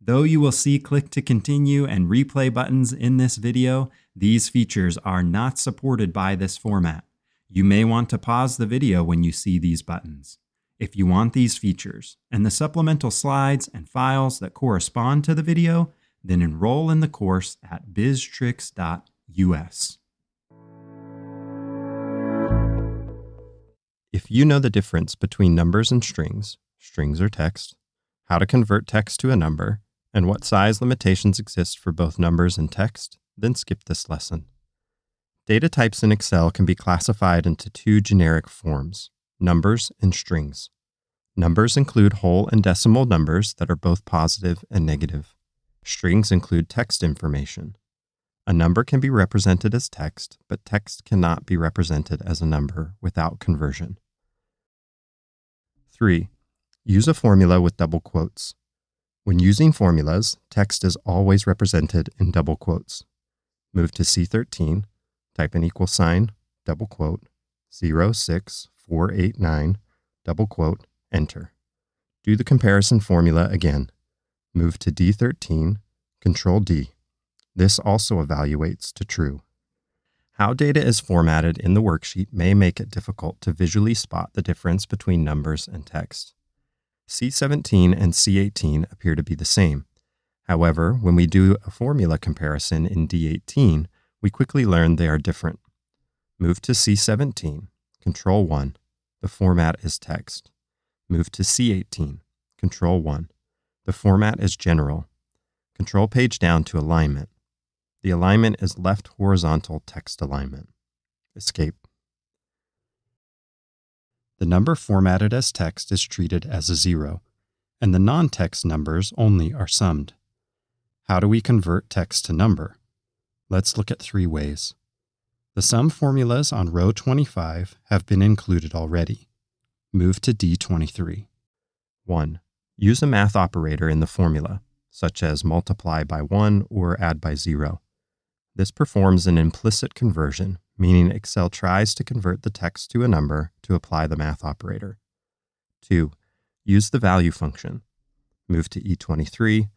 Though you will see click to continue and replay buttons in this video, these features are not supported by this format. You may want to pause the video when you see these buttons. If you want these features and the supplemental slides and files that correspond to the video, then enroll in the course at biztricks.us. If you know the difference between numbers and strings or text, how to convert text to a number, and what size limitations exist for both numbers and text, then skip this lesson. Data types in Excel can be classified into two generic forms, numbers and strings. Numbers include whole and decimal numbers that are both positive and negative. Strings include text information. A number can be represented as text, but text cannot be represented as a number without conversion. 3. Use a formula with double quotes. When using formulas, text is always represented in double quotes. Move to C13, type an equal sign, double quote, 06489, double quote, enter. Do the comparison formula again. Move to D13, Control D. This also evaluates to true. How data is formatted in the worksheet may make it difficult to visually spot the difference between numbers and text. C17 and C18 appear to be the same. However, when we do a formula comparison in D18, we quickly learn they are different. Move to C17, Control 1. The format is text. Move to C18, Control 1. The format is general. Control page down to alignment. The alignment is left horizontal text alignment. Escape. The number formatted as text is treated as a 0, and the non-text numbers only are summed. How do we convert text to number? Let's look at 3 ways. The sum formulas on row 25 have been included already. Move to D23. 1. Use a math operator in the formula, such as multiply by 1 or add by 0. This performs an implicit conversion, meaning Excel tries to convert the text to a number to apply the math operator. 2. Use the value function. Move to E23.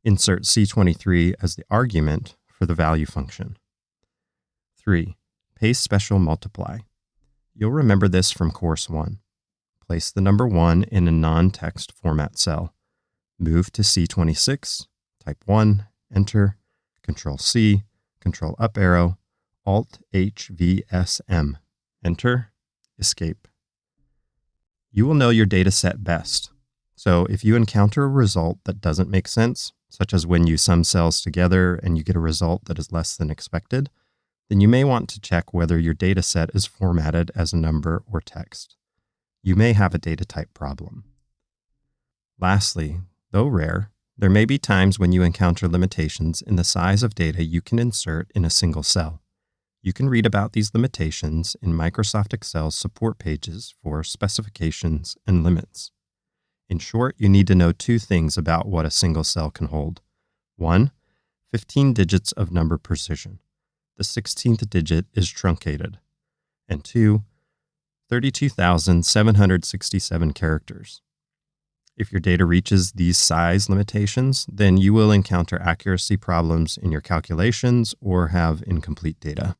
Insert C23 as the argument for the value function. 3. Paste special multiply. You'll remember this from Course 1. Place the number 1 in a non-text format cell. Move to C26, type 1, enter, Control C, Control up arrow, Alt H V S M, enter, escape. You will know your data set best. So if you encounter a result that doesn't make sense, such as when you sum cells together and you get a result that is less than expected, then you may want to check whether your data set is formatted as a number or text. You may have a data type problem. Lastly, though rare, there may be times when you encounter limitations in the size of data you can insert in a single cell. You can read about these limitations in Microsoft Excel's support pages for specifications and limits. In short, you need to know 2 things about what a single cell can hold. 1. 15 digits of number precision. The 16th digit is truncated. And 2. 32,767 characters. If your data reaches these size limitations, then you will encounter accuracy problems in your calculations or have incomplete data.